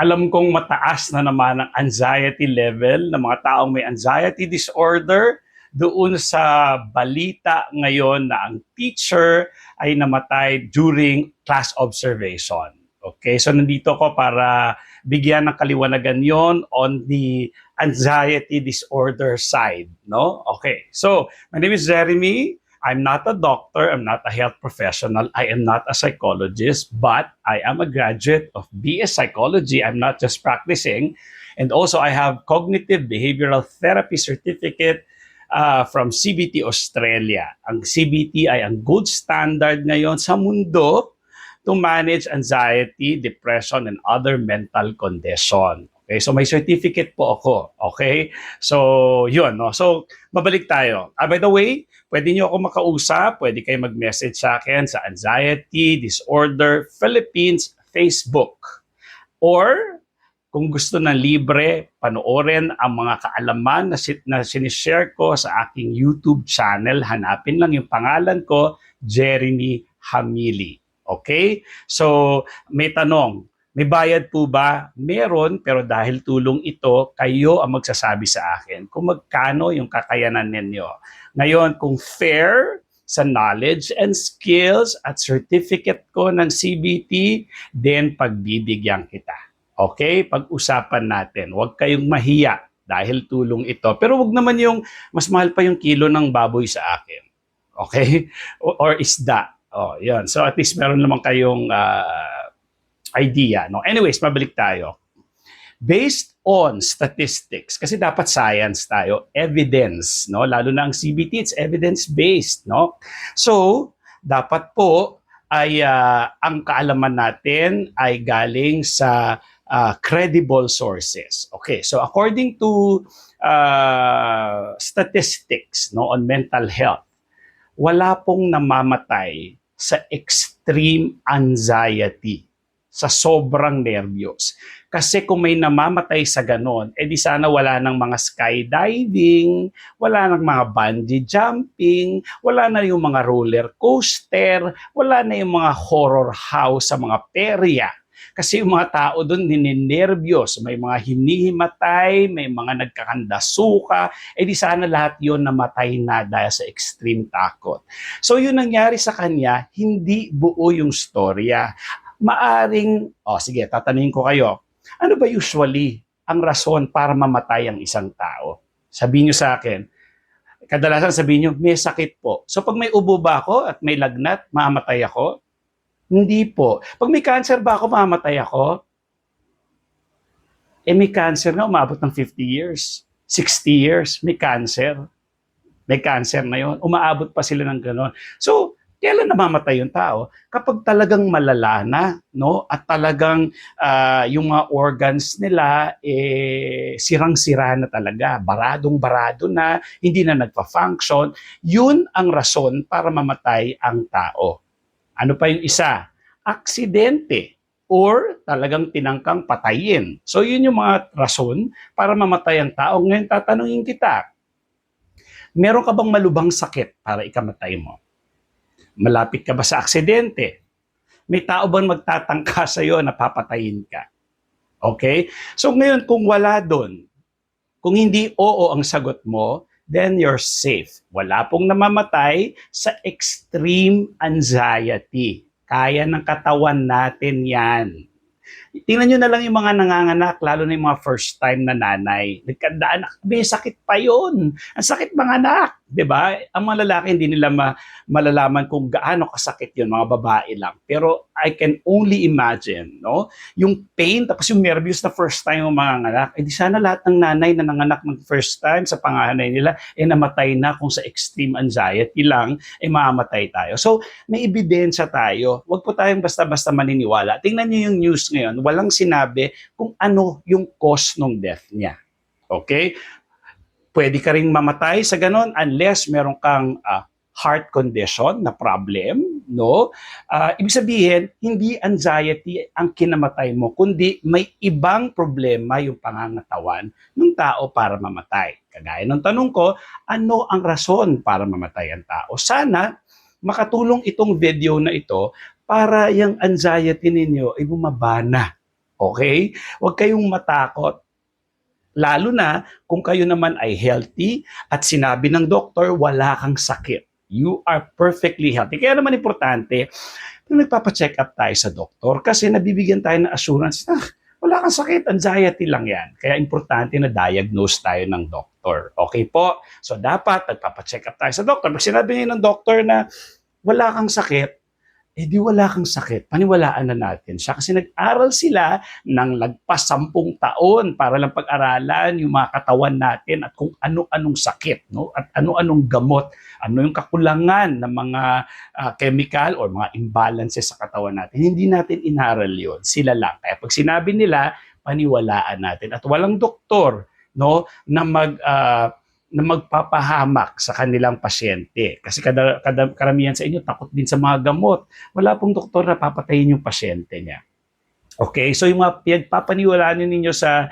Alam kong mataas na naman ang anxiety level ng mga taong may anxiety disorder doon sa balita ngayon na ang teacher ay namatay during class observation. Okay, so nandito ko para bigyan ng kaliwanagan yon on the anxiety disorder side, no? Okay, so my name is Jeremy. I'm not a doctor, I'm not a health professional, I am not a psychologist, but I am a graduate of BS Psychology. I'm not just practicing. And also, I have Cognitive Behavioral Therapy Certificate from CBT Australia. Ang CBT ay ang gold standard ngayon sa mundo to manage anxiety, depression, and other mental condition. Okay, so may certificate po ako. Okay? So, yun. No? So, babalik tayo. By the way, pwede nyo ako makausap, pwede kayo mag-message sa akin sa Anxiety Disorder Philippines Facebook. Or, kung gusto na libre, panoorin ang mga kaalaman na sinishare ko sa aking YouTube channel. Hanapin lang yung pangalan ko, Jeremy Hamili. Okay? So, may tanong, may bayad po ba? Meron, pero dahil tulong ito, kayo ang magsasabi sa akin kung magkano yung kakayanan ninyo. Ngayon, kung fair sa knowledge and skills at certificate ko ng CBT, then pagbibigyan kita. Okay? Pag-usapan natin. Huwag kayong mahiya dahil tulong ito. Pero wag naman yung mas mahal pa yung kilo ng baboy sa akin. Okay? Or isda. Oh, yun. So at least meron naman kayong idea. No? Anyways, mabalik tayo. Based on statistics, kasi dapat science tayo, evidence, no? Lalo na ang CBT, it's evidence-based, no? So, dapat po ay ang kaalaman natin ay galing sa credible sources. Okay, so according to statistics, no, on mental health, wala pong namamatay sa extreme anxiety, sa sobrang nervyos. Kasi kung may namamatay sa ganon, edi sana wala ng mga skydiving, wala ng mga bungee jumping, wala na yung mga roller coaster, wala na yung mga horror house sa mga perya. Kasi yung mga tao doon ninenervyos, may mga hinihimatay, may mga nagkakandasuka, edi sana lahat yon namatay na dahil sa extreme takot. So yun nangyari sa kanya, hindi buo yung storya. Maaring, sige, tatanungin ko kayo, ano ba usually ang rason para mamatay ang isang tao? Sabihin nyo sa akin, kadalasan sabihin nyo, may sakit po. So pag may ubo ba ako at may lagnat, mamatay ako? Hindi po. Pag may cancer ba ako, mamatay ako? May cancer na umabot ng 50 years, 60 years, may cancer. May cancer na yon, umaabot pa sila ng gano'n. So, kailan namamatay yung tao? Kapag talagang malala na, no? At talagang yung mga organs nila sirang-sira na talaga, baradong-barado na, hindi na nagpa-function, yun ang rason para mamatay ang tao. Ano pa yung isa? Aksidente or talagang tinangkang patayin. So yun yung mga rason para mamatay ang tao. Ngayon tatanungin kita, meron ka bang malubhang sakit para ikamatay mo? Malapit ka ba sa aksidente? May tao bang magtatangka sa iyo na papatayin ka? Okay? So ngayon, kung wala doon, kung hindi oo ang sagot mo, then you're safe. Wala pong namamatay sa extreme anxiety. Kaya ng katawan natin yan. Tingnan nyo na lang yung mga nanganganak, lalo na yung mga first time na nanay. Nagkandaan, may sakit pa yun. Ang sakit mga anak, di ba? Ang mga lalaki hindi nila malalaman kung gaano kasakit yun, mga babae lang. Pero I can only imagine, no? Yung pain, tapos yung nervous na first time ng mga anak, di sana lahat ng nanay na nanganak ng first time sa panganay nila, namatay na kung sa extreme anxiety lang, mamamatay tayo. So, may ebidensya tayo. Huwag po tayong basta-basta maniniwala. Tingnan niyo yung news ngayon, walang sinabi kung ano yung cause ng death niya. Okay? Pwede ka ring mamatay sa ganon unless meron kang heart condition na problem, no? Ibig sabihin, hindi anxiety ang kinamatay mo, kundi may ibang problema yung pangangatawan ng tao para mamatay. Kagaya ng tanong ko, ano ang rason para mamatay ang tao? Sana makatulong itong video na ito para yung anxiety ninyo ay bumaba na. Okay? Huwag kayong matakot. Lalo na kung kayo naman ay healthy at sinabi ng doktor, wala kang sakit. You are perfectly healthy. Kaya naman importante, kung nagpapacheck up tayo sa doktor, kasi nabibigyan tayo ng assurance na wala kang sakit, anxiety lang yan. Kaya importante na diagnose tayo ng doktor. Okay po? So dapat nagpapacheck up tayo sa doktor. Pag sinabi niyo ng doktor na wala kang sakit, eh di wala kang sakit, paniwalaan na natin siya. Kasi nag-aral sila ng lagpas 10 taon para lang pag-aralan yung mga katawan natin at kung ano-anong sakit, no? At ano-anong gamot, ano yung kakulangan ng mga chemical or mga imbalances sa katawan natin. Hindi natin inaral yon, sila lang. Kaya pag sinabi nila, paniwalaan natin. At walang doktor, no, na magpapahamak sa kanilang pasyente. Kasi karamihan sa inyo takot din sa mga gamot. Wala pong doktor na papatayin yung pasyente niya. Okay, so yung mga pinagpapaniwalaan ninyo sa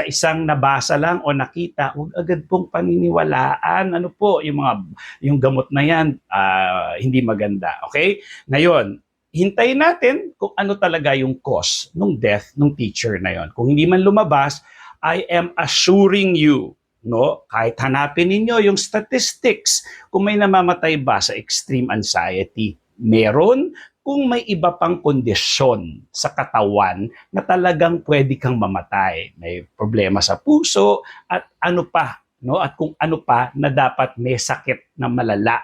isang nabasa lang o nakita, huwag agad pong paniniwalaan. Ano po, yung gamot na yan, hindi maganda. Okay? Ngayon, hintayin natin kung ano talaga yung cause ng death ng teacher na yon. Kung hindi man lumabas, I am assuring you, no, kahit hanapin ninyo yung statistics kung may namamatay ba sa extreme anxiety, meron. Kung may iba pang kondisyon sa katawan na talagang pwede kang mamatay, may problema sa puso at ano pa, no, at kung ano pa na dapat may sakit na malala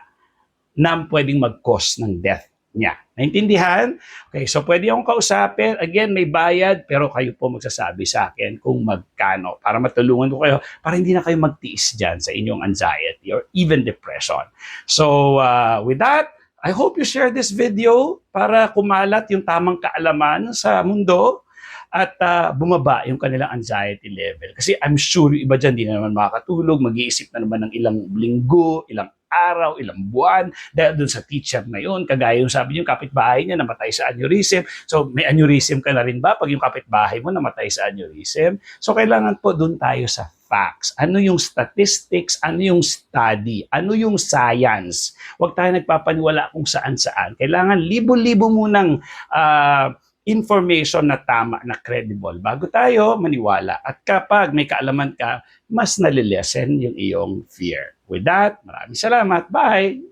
na pwedeng mag-cause ng death niya. Naintindihan? Okay, so pwede akong kausapin. Again, may bayad, pero kayo po magsasabi sa akin kung magkano para matulungan ko kayo para hindi na kayo magtiis dyan sa inyong anxiety or even depression. So, with that, I hope you share this video para kumalat yung tamang kaalaman sa mundo at bumaba yung kanilang anxiety level. Kasi I'm sure yung iba dyan di na naman makakatulog, mag-iisip na naman ng ilang linggo, ilang araw, ilang buwan, dahil dun sa teacher na yun, kagaya yung sabi niyo, kapitbahay niya namatay sa aneurysm. So, may aneurysm ka na rin ba pag yung kapitbahay mo namatay sa aneurysm? So, kailangan po dun tayo sa facts. Ano yung statistics? Ano yung study? Ano yung science? Huwag tayo nagpapaniwala kung saan-saan. Kailangan libo-libo munang information na tama, na credible, bago tayo maniwala. At kapag may kaalaman ka, mas nalilesen yung iyong fear. With that, maraming salamat. Bye!